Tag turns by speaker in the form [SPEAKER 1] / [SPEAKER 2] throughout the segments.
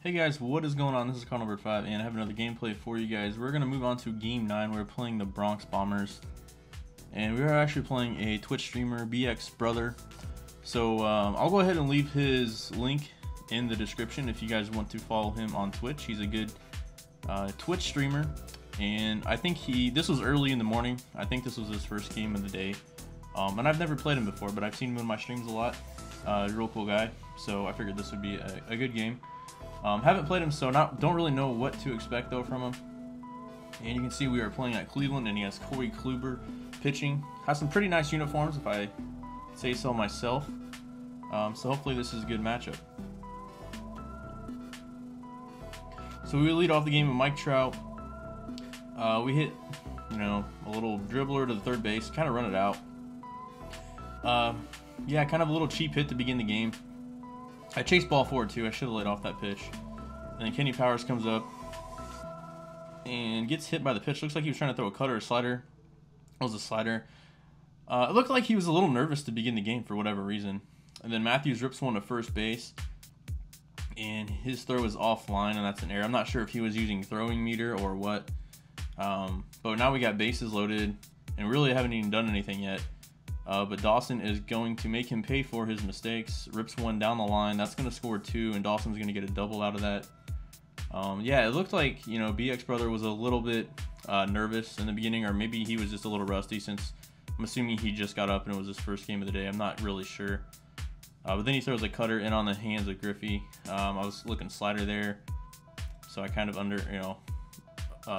[SPEAKER 1] Hey guys, what is going on? This is Kluber 5 and I have another gameplay for you guys. We're going to move on to Game 9. We're playing the Bronx Bombers. And we are actually playing a Twitch streamer, BX Brother. So I'll go ahead and leave his link in the description if you guys want to follow him on Twitch. He's a good Twitch streamer. And I think this was early in the morning. I think this was his first game of the day. And I've never played him before, but I've seen him in my streams a lot. Real cool guy. So I figured this would be a good game. Haven't played him, so don't really know what to expect though from him. And you can see we are playing at Cleveland, and he has Kluber pitching. Has some pretty nice uniforms, if I say so myself. So hopefully this is a good matchup. So we lead off the game with Mike Trout. We hit, a little dribbler to the third base, kind of run it out. Yeah, kind of a little cheap hit to begin the game. I chased ball forward too. I should have laid off that pitch. And then Kenny Powers comes up and gets hit by the pitch. Looks like he was trying to throw a cutter or slider. It was a slider. It looked like he was a little nervous to begin the game for whatever reason. And then Matthews rips one to first base. And his throw is offline, and that's an error. I'm not sure if he was using throwing meter or what. But now we got bases loaded, and really haven't even done anything yet. But Dawson is going to make him pay for his mistakes. Rips one down the line. That's going to score two, and Dawson's going to get a double out of that. Yeah, it looked like, BX Brother was a little bit nervous in the beginning, or maybe he was just a little rusty, since I'm assuming he just got up and it was his first game of the day. I'm not really sure. But then he throws a cutter in on the hands of Griffey. I was looking slider there, so I kind of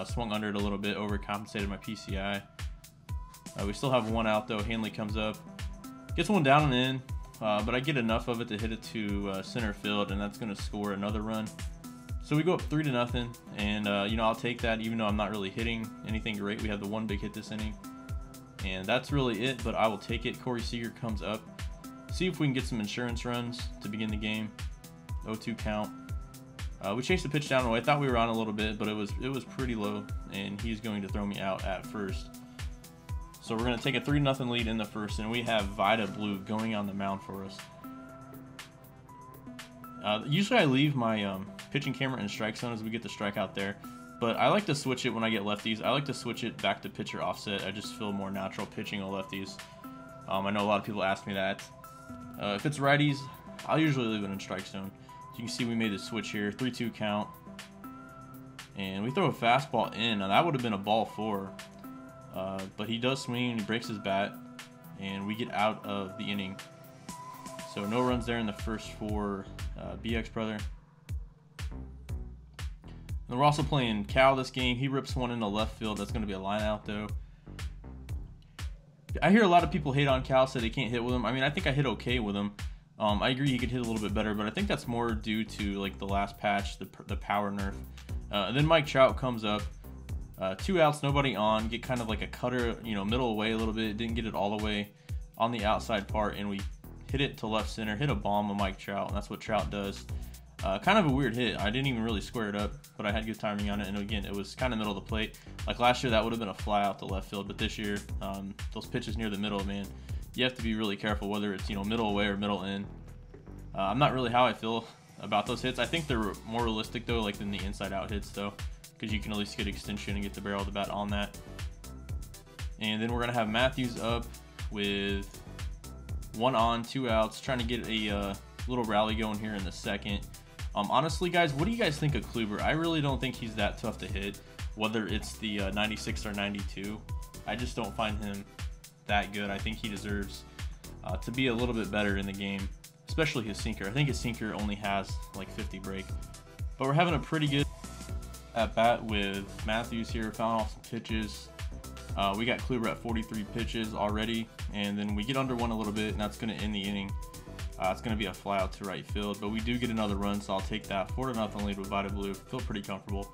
[SPEAKER 1] swung under it a little bit, overcompensated my PCI. We still have one out though. Hanley comes up, gets one down and in, but I get enough of it to hit it to center field, and that's going to score another run. So we go up 3-0, and I'll take that, even though I'm not really hitting anything great. We have the one big hit this inning, and that's really it. But I will take it. Corey Seager comes up. See if we can get some insurance runs to begin the game. 0-2 count. We chased the pitch down and away. I thought we were on a little bit, but it was pretty low, and he's going to throw me out at first. So we're going to take a 3-0 lead in the first, and we have Vida Blue going on the mound for us. Usually I leave my pitching camera in strike zone as we get the strikeout there, but I like to switch it when I get lefties. I like to switch it back to pitcher offset. I just feel more natural pitching on lefties. I know a lot of people ask me that. If it's righties, I'll usually leave it in strike zone. You can see we made the switch here, 3-2 count. And we throw a fastball in. Now that would have been a ball 4. But he does swing and he breaks his bat, and we get out of the inning. So no runs there in the first for BX Brother. And we're also playing Cal this game. He rips one into left field. That's going to be a line out though. I hear a lot of people hate on Cal, say they can't hit with him. I mean, I think I hit okay with him. I agree he could hit a little bit better, but I think that's more due to like the last patch, the power nerf. And then Mike Trout comes up. 2 outs, nobody on. Get kind of like a cutter, middle away a little bit. Didn't get it all the way on the outside part, and we hit it to left center. Hit a bomb on Mike Trout, and that's what Trout does. Kind of a weird hit. I didn't even really square it up, but I had good timing on it. And again, it was kind of middle of the plate. Like last year, that would have been a fly out to left field, but this year, those pitches near the middle, man, you have to be really careful whether it's middle away or middle in. I'm not really how I feel about those hits. I think they're more realistic though, like than the inside out hits though, because you can at least get extension and get the barrel of the bat on that. And then we're going to have Matthews up with 1 on, 2 outs, trying to get a little rally going here in the second. Honestly, guys, what do you guys think of Kluber? I really don't think he's that tough to hit, whether it's the 96 or 92. I just don't find him that good. I think he deserves to be a little bit better in the game, especially his sinker. I think his sinker only has like 50 break. But we're having a pretty good at bat with Matthews here, found off some pitches. We got Kluber at 43 pitches already, and then we get under one a little bit, and that's going to end the inning. It's going to be a fly out to right field, but we do get another run, so I'll take that 4-0 lead with Vida Blue. Feel pretty comfortable.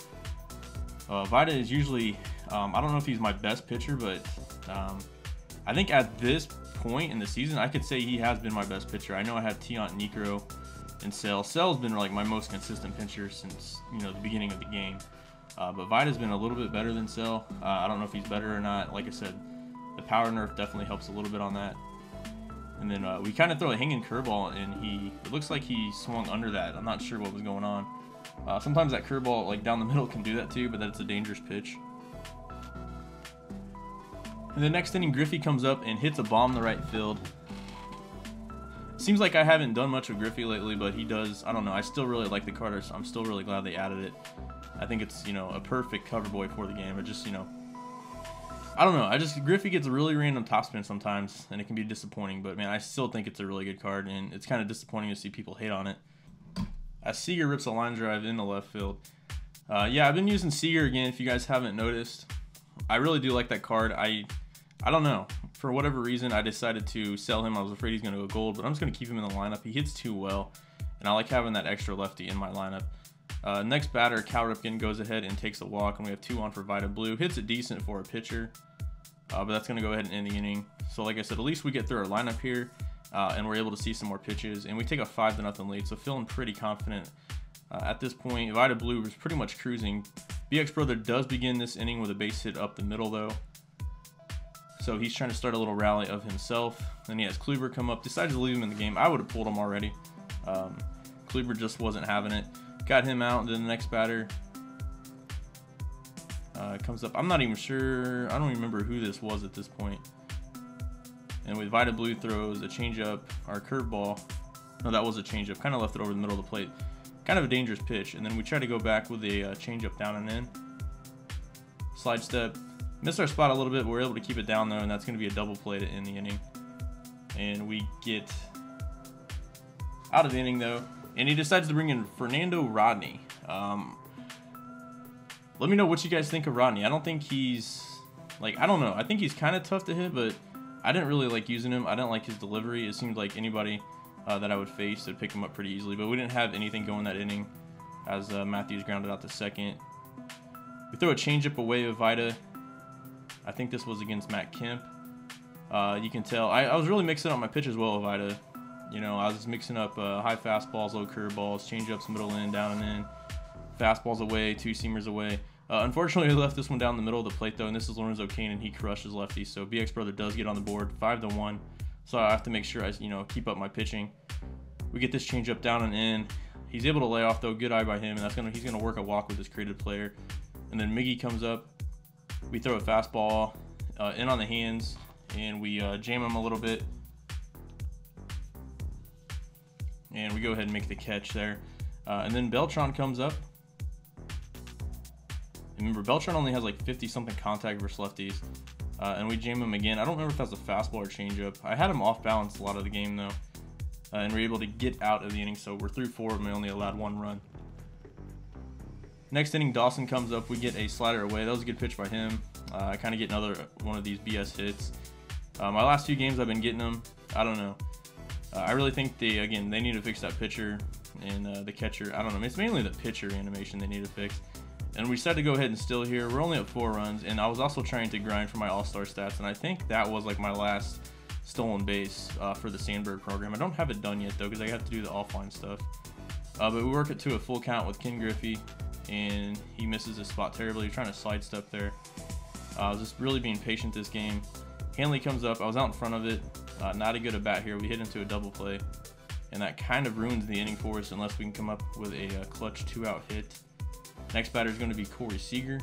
[SPEAKER 1] Vida is usually, I don't know if he's my best pitcher, but I think at this point in the season, I could say he has been my best pitcher. I know I have Tiant Necro and Sale. Sale's been like my most consistent pitcher since the beginning of the game. But Vida's been a little bit better than Sale. I don't know if he's better or not. Like I said, the power nerf definitely helps a little bit on that. And then we kind of throw a hanging curveball, and it looks like he swung under that. I'm not sure what was going on. Sometimes that curveball, like down the middle, can do that too, but that's a dangerous pitch. In the next inning, Griffey comes up and hits a bomb to right field. Seems like I haven't done much of Griffey lately, but he does. I don't know. I still really like the card. So I'm still really glad they added it. I think it's, you know, a perfect cover boy for the game. It just, you know, I don't know. Griffey gets a really random topspin sometimes, and it can be disappointing. But man, I still think it's a really good card, and it's kind of disappointing to see people hate on it. Seager rips a line drive into left field. Yeah, I've been using Seager again. If you guys haven't noticed, I really do like that card. I don't know. For whatever reason, I decided to sell him. I was afraid he's going to go gold, but I'm just going to keep him in the lineup. He hits too well, and I like having that extra lefty in my lineup. Next batter, Cal Ripken goes ahead and takes a walk, and we have 2 on for Vida Blue. Hits it decent for a pitcher, but that's going to go ahead and end the inning. So like I said, at least we get through our lineup here, and we're able to see some more pitches, and we take a 5-0 lead, so feeling pretty confident. At this point, Vida Blue is pretty much cruising. BX Brother does begin this inning with a base hit up the middle, though. So he's trying to start a little rally of himself. Then he has Kluber come up, decided to leave him in the game. I would have pulled him already. Kluber just wasn't having it. Got him out, and then the next batter comes up. I'm not even sure. I don't even remember who this was at this point. And with Vida Blue throws a changeup, or curveball. No, that was a changeup. Kind of left it over the middle of the plate. Kind of a dangerous pitch. And then we try to go back with a changeup down and in. Slide step. Missed our spot a little bit, but we're able to keep it down though, and that's going to be a double play to end the inning. And we get out of the inning though, and he decides to bring in Fernando Rodney. Let me know what you guys think of Rodney. I don't think he's, like, I don't know. I think he's kind of tough to hit, but I didn't really like using him. I didn't like his delivery. It seemed like anybody that I would face would pick him up pretty easily, but we didn't have anything going that inning as Matthews grounded out to second. We throw a changeup away with Vida. I think this was against Matt Kemp. You can tell I was really mixing up my pitches well with Vida. You know, I was mixing up high fastballs, low curveballs, changeups, middle in, down and in, fastballs away, 2-seamers away. Unfortunately, we left this one down the middle of the plate though, and this is Lorenzo Cain, and he crushes lefty. So BX Brother does get on the board, 5-1. So I have to make sure I, you know, keep up my pitching. We get this changeup down and in. He's able to lay off though. Good eye by him, and he's gonna work a walk with this created player. And then Miggy comes up. We throw a fastball in on the hands, and we jam him a little bit. And we go ahead and make the catch there. And then Beltran comes up. Remember, Beltran only has like 50-something contact versus lefties. And we jam him again. I don't remember if that's a fastball or changeup. I had him off balance a lot of the game, though. And we're able to get out of the inning, so we're through 4, and we only allowed 1 run. Next inning, Dawson comes up. We get a slider away. That was a good pitch by him. I kind of get another one of these BS hits. My last few games, I've been getting them. I don't know. I really think they need to fix that pitcher and the catcher. I don't know. It's mainly the pitcher animation they need to fix. And we decided to go ahead and steal here. We're only at 4 runs, and I was also trying to grind for my all-star stats, and I think that was like my last stolen base for the Sandberg program. I don't have it done yet though, because I have to do the offline stuff. But we work it to a full count with Ken Griffey, and he misses his spot terribly. He's trying to sidestep there. I was just really being patient this game. Hanley comes up. I was out in front of it. Not a good at bat here. We hit into a double play, and that kind of ruins the inning for us unless we can come up with a clutch 2-out hit. Next batter is going to be Corey Seager.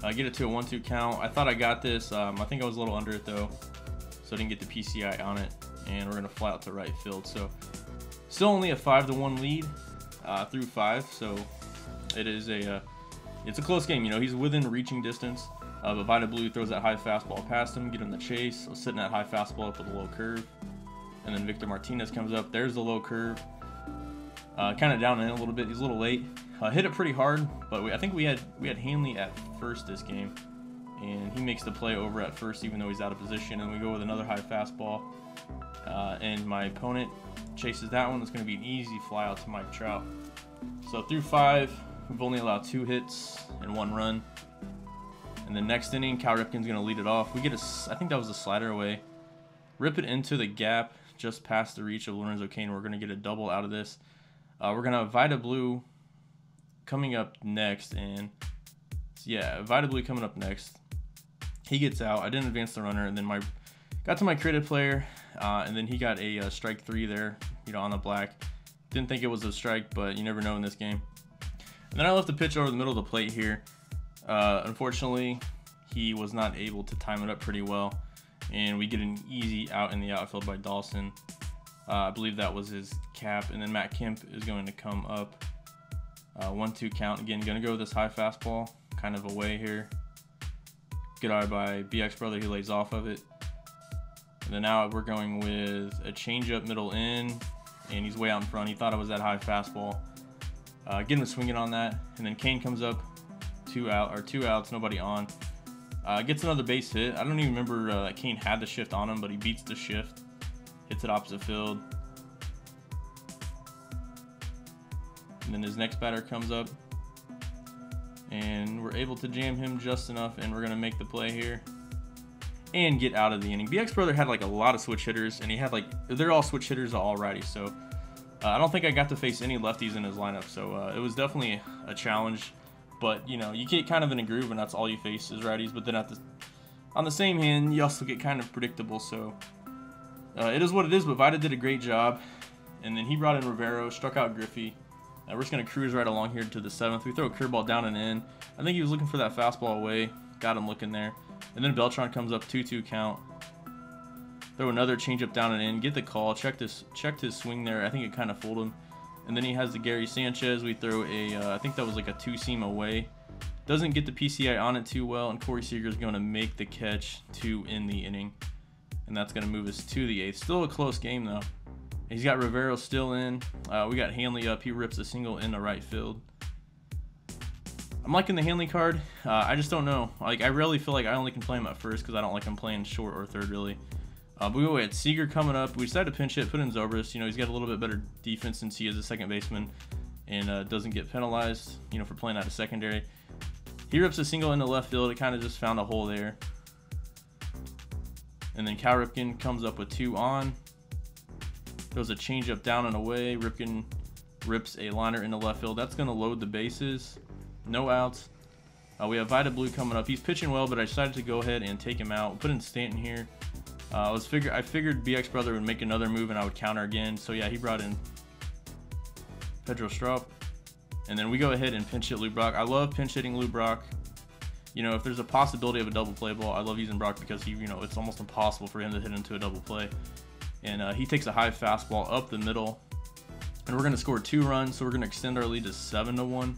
[SPEAKER 1] Get it to a 1-2 count. I thought I got this. I think I was a little under it though, so I didn't get the PCI on it, and we're going to fly out to right field. So still only a 5-1 lead through 5. So it is it's a close game. You know, he's within reaching distance. But Vida Blue throws that high fastball past him, get him the chase. So sitting that high fastball up with a low curve, and then Victor Martinez comes up. There's the low curve. Kind of down in a little bit. He's a little late. Hit it pretty hard, but I think we had Hanley at first this game, and he makes the play over at first even though he's out of position. And we go with another high fastball, and my opponent chases that one. It's going to be an easy fly out to Mike Trout. So through 5, we've only allowed 2 hits and 1 run. And the next inning, Cal Ripken's going to lead it off. We get I think that was a slider away. Rip it into the gap just past the reach of Lorenzo Cain. We're going to get a double out of this. We're going to have Vida Blue coming up next. And yeah, Vida Blue coming up next. He gets out. I didn't advance the runner. And then my Got to my creative player, and then he got a strike 3 there, you know, on the black. Didn't think it was a strike, but you never know in this game. And then I left the pitch over the middle of the plate here. Unfortunately, he was not able to time it up pretty well, and we get an easy out in the outfield by Dawson. I believe that was his cap, and then Matt Kemp is going to come up. 1-2 count. Again, going to go with this high fastball, kind of away here. Good eye by BX Brother, he lays off of it. And then now we're going with a changeup middle in, and he's way out in front. He thought it was that high fastball. Get him swinging on that, and then Kane comes up, 2 outs, nobody on. Gets another base hit. I don't even remember that Kane had the shift on him, but he beats the shift, hits it opposite field. And then his next batter comes up, and we're able to jam him just enough, and we're gonna make the play here and get out of the inning. BX Brother had like a lot of switch hitters, and he had they're all switch hitters, all righties. So I don't think I got to face any lefties in his lineup. So it was definitely a challenge. But, you know, you get kind of in a groove, and that's all you face is righties. But then on the same hand, you also get kind of predictable. So it is what it is, but Vida did a great job. And then he brought in Rivero, struck out Griffey. We're just going to cruise right along here to the 7th. We throw a curveball down and in. I think he was looking for that fastball away. Got him looking there. And then Beltran comes up, 2-2 count. Throw another changeup down and in. Get the call. Checked his swing there. I think it kind of fooled him. And then he has the Gary Sanchez. We throw I think that was like a 2-seam away. Doesn't get the PCI on it too well, and Corey Seager is going to make the catch to end the inning. And that's going to move us to the 8th. Still a close game, though. He's got Rivero still in. We got Hanley up. He rips a single into right field. I'm liking the Hanley card. I just don't know. Like, I really feel like I only can play him at first because I don't like him playing short or third, really. But we had Seager coming up. We decided to pinch hit, put in Zobrist. You know, he's got a little bit better defense since he is a second baseman and doesn't get penalized, you know, for playing out of secondary. He rips a single into left field. It kind of just found a hole there. And then Cal Ripken comes up with 2 on. Throws a changeup down and away. Ripken rips a liner into left field. That's going to load the bases. No outs. We have Vida Blue coming up. He's pitching well, but I decided to go ahead and take him out. Put in Stanton here. I figured BX Brother would make another move and I would counter again. So yeah, he brought in Pedro Strop. And then we go ahead and pinch hit Lou Brock. I love pinch hitting Lou Brock. You know, if there's a possibility of a double play ball, I love using Brock because he, you know, it's almost impossible for him to hit into a double play. And he takes a high fastball up the middle. And we're going to score 2 runs, so we're going to extend our lead to 7-1.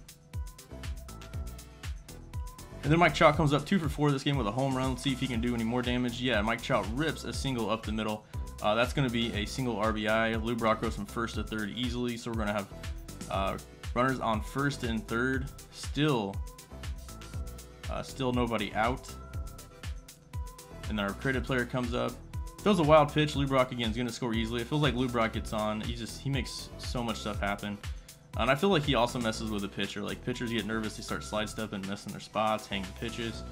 [SPEAKER 1] And then Mike Trout comes up 2 for 4 this game with a home run. Let's see if he can do any more damage. Yeah, Mike Trout rips a single up the middle. That's going to be a single RBI. Lou Brock goes from first to third easily, so we're going to have runners on first and third. Still nobody out. And then our creative player comes up. Throws a wild pitch. Lou Brock again is going to score easily. It feels like Lou Brock gets on. He makes so much stuff happen. And I feel like he also messes with the pitcher. Like, pitchers get nervous, they start slide stepping, missing their spots, hanging pitches.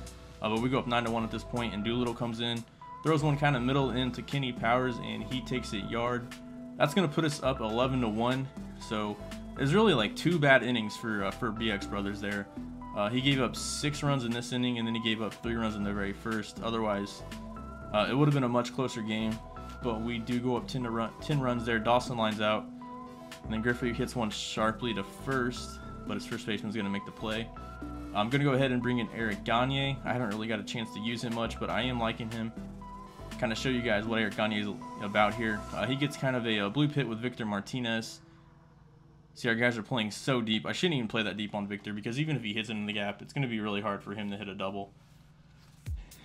[SPEAKER 1] But we go up 9-1 at this point, and Doolittle comes in, throws one kind of middle into Kenny Powers, and he takes it yard. That's going to put us up 11-1. So it's really like 2 bad innings for BX Brothers there. He gave up 6 runs in this inning, and then he gave up 3 runs in the very first. Otherwise, it would have been a much closer game. But we do go up 10 runs there. Dawson lines out. And then Griffey hits one sharply to first, but his first baseman's going to make the play. I'm going to go ahead and bring in Eric Gagne. I haven't really got a chance to use him much, but I am liking him. Kind of show you guys what Eric Gagne is about here. He gets kind of a blue pit with Victor Martinez. See, our guys are playing so deep. I shouldn't even play that deep on Victor because even if he hits it in the gap, it's going to be really hard for him to hit a double.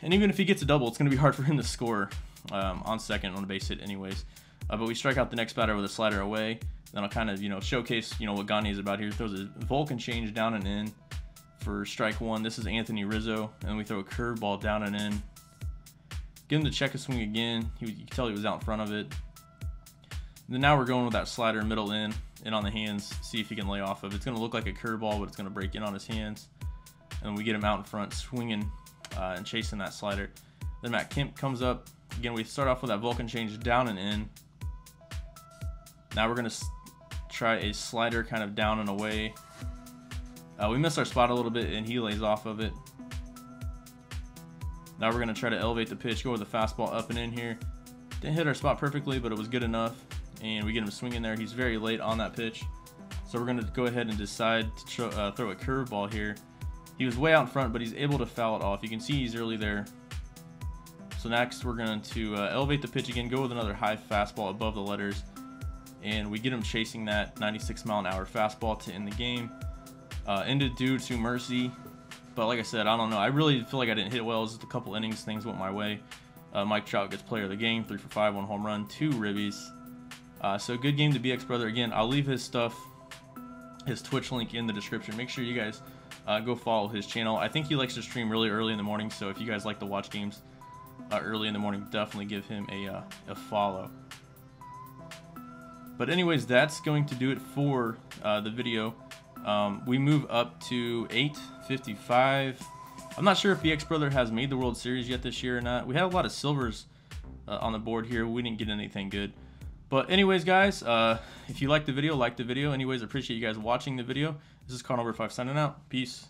[SPEAKER 1] And even if he gets a double, it's going to be hard for him to score on second on a base hit anyways. But we strike out the next batter with a slider away. Then I'll kind of, you know, showcase, you know, what Gagne is about here. He throws a Vulcan change down and in for strike 1. This is Anthony Rizzo. And we throw a curveball down and in. Get him to check a swing again. You can tell he was out in front of it. And then now we're going with that slider middle in on the hands. See if he can lay off of it. It's going to look like a curveball, but it's going to break in on his hands. And we get him out in front swinging and chasing that slider. Then Matt Kemp comes up. Again, we start off with that Vulcan change down and in. Now we're going to try a slider kind of down and away. We missed our spot a little bit, and he lays off of it. Now we're going to try to elevate the pitch, go with the fastball up and in here. Didn't hit our spot perfectly, but it was good enough. And we get him swinging there. He's very late on that pitch. So we're going to go ahead and decide to throw a curveball here. He was way out in front, but he's able to foul it off. You can see he's early there. So next we're going to elevate the pitch again, go with another high fastball above the letters. And we get him chasing that 96-mile-an-hour fastball to end the game. Ended due to mercy. But like I said, I don't know. I really feel like I didn't hit it well. It was just a couple innings. Things went my way. Mike Trout gets player of the game, 3 for 5, 1 home run, 2 ribbies. So good game to BX Brother. Again, I'll leave his stuff, his Twitch link in the description. Make sure you guys go follow his channel. I think he likes to stream really early in the morning. So if you guys like to watch games early in the morning, definitely give him a follow. But anyways, that's going to do it for the video. We move up to 855. I'm not sure if BX Brother has made the World Series yet this year or not. We had a lot of silvers on the board here. We didn't get anything good. But anyways, guys, if you liked the video, like the video. Anyways, I appreciate you guys watching the video. This is Carl Number 5 signing out. Peace.